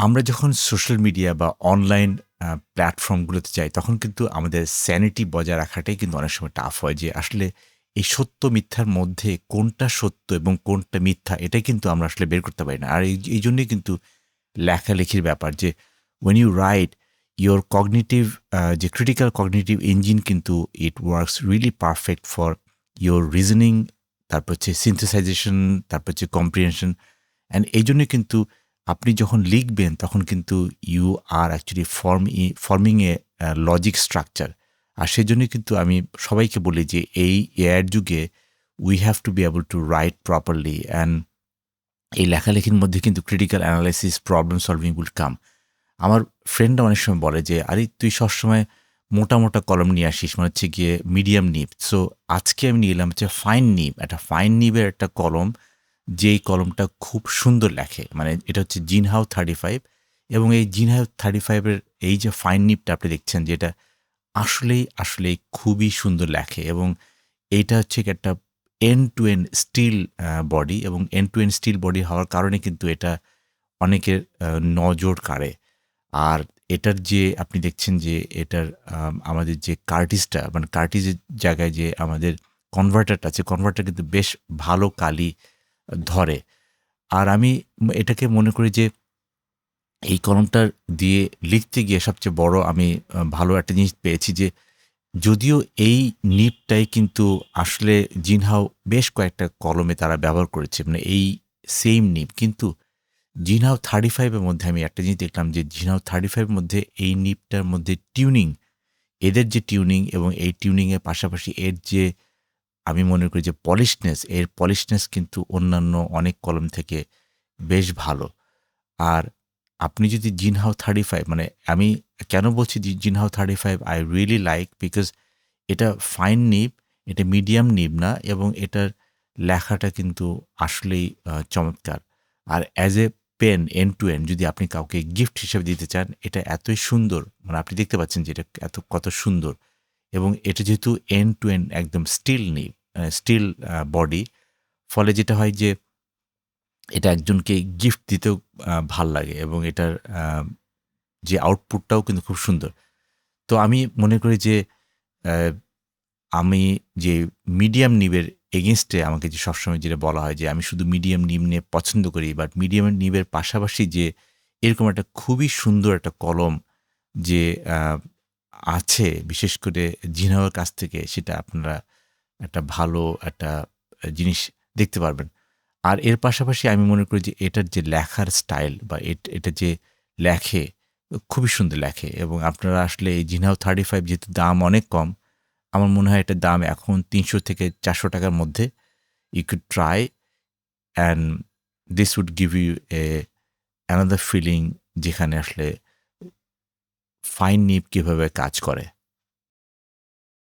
আমরা যখন social media বা অনলাইন প্ল্যাটফর্মগুলোতে যাই, তখন কিন্তু আমাদের স্যানিটি বজায় রাখাটাই কিন্তু অনেক সময় টাফ হয় যে আসলে এই সত্য মিথ্যার মধ্যে কোনটা সত্য এবং কোনটা মিথ্যা, এটাই কিন্তু আমরা আসলে বের করতে পারি না। আর এই জন্যই কিন্তু লেখালেখির ব্যাপার যে when you write your cognitive যে critical cognitive engine কিন্তু it works really perfect for your reasoning, তারপর হচ্ছে synthesization, তারপর হচ্ছে comprehension। অ্যান্ড এই জন্যই কিন্তু আপনি যখন লিখবেন তখন কিন্তু you are actually forming a logic structure. আর সেজন্যই কিন্তু আমি সবাইকে বলি যে এই এআইয়ের যুগে we have to be able to write properly, and এই লেখালেখির মধ্যে কিন্তু critical analysis, problem solving will come. আমার ফ্রেন্ডরা অনেক সময় বলে যে, "আরে তুই সবসময় মোটা, মোটা কলম নিয়ে আসিস, মানে হচ্ছে গিয়ে মিডিয়াম নিব।" সো আজকে আমি নিয়ে এলাম হচ্ছে ফাইন নিব। একটা ফাইন নিবের একটা কলম, যেই কলমটা খুব সুন্দর লেখে। মানে এটা হচ্ছে জিনহাও 35, এবং এই জিনহাও 35 এর এই যে ফাইন নিবটা আপনি দেখছেন যে এটা আসলেই খুবই সুন্দর লেখে, এবং এইটা হচ্ছে কি একটা end to end steel body, এবং end to end steel body হওয়ার কারণে কিন্তু এটা অনেকের নজর কাড়ে। আর এটার যে আপনি দেখছেন যে এটার আমাদের যে কার্টিজটা, মানে কার্টিজের জায়গায় যে আমাদের কনভার্টারটা আছে, কনভার্টার কিন্তু বেশ ভালো কালি ধরে। আর আমি এটাকে মনে করি যে এই কলমটার দিয়ে লিখতে গিয়ে সবচেয়ে বড় আমি ভালো একটা জিনিস পেয়েছি যে, যদিও এই নিবটাই কিন্তু আসলে জিনহাও বেশ কয়েকটা কলমে তারা ব্যবহার করেছে, মানে এই সেইম নিব, কিন্তু জিনহাও 35 এর মধ্যে আমি একটা জিনিস দেখলাম যে জিনহাও 35 এর মধ্যে এই নিবটার মধ্যে টিউনিং, এদের যে টিউনিং এবং এই টিউনিং এর পাশাপাশি এর যে আমি মনে করি যে পলিশনেস, এর পলিশনেস কিন্তু অন্যান্য অনেক কলম থেকে বেশ ভালো। আর আপনি যদি জিনহাও 35, মানে আমি কেন বলছি জিনহাও 35 আই রিয়েলি লাইক, বিকজ এটা ফাইন নিব, এটা মিডিয়াম নিব না, এবং এটার লেখাটা কিন্তু আসলেই চমৎকার। আর as a pen end to end যদি আপনি কাউকে গিফট হিসেবে দিতে চান, এটা এতই সুন্দর, মানে আপনি দেখতে পাচ্ছেন যে এটা কত সুন্দর, এবং এটা যেহেতু এন্ড টু এন্ড একদম স্টিল নিব, স্টিল বডি, ফলে যেটা হয় যে এটা একজনকে গিফট দিতেও ভাল লাগে, এবং এটার যে আউটপুটটাও কিন্তু খুব সুন্দর। তো আমি মনে করি যে অ্যা আমি যে মিডিয়াম নিবের এগেইনস্টে আমাকে যে সবসময় যেটা বলা হয় যে আমি শুধু মিডিয়াম নিব নিয়ে পছন্দ করি, বাট মিডিয়াম নিবের পাশাপাশি যে এরকম একটা খুবই সুন্দর একটা কলম যে আ আছে বিশেষ করে জিনহাওয়ের কাছ থেকে, সেটা আপনারা একটা ভালো একটা জিনিস দেখতে পারবেন। আর এর পাশাপাশি আমি মনে করি যে এটার যে লেখার স্টাইল বা এটা যে লেখে, খুবই সুন্দর লেখে, এবং আপনারা আসলে এই জিনহাও 35 যেহেতু দাম অনেক কম, আমার মনে হয় এটার দাম এখন ৩০০ থেকে ৪০০ টাকার মধ্যে। You could try, and this would give you another feeling যেখানে আসলে ফাইন নিব কিভাবে কাজ করে।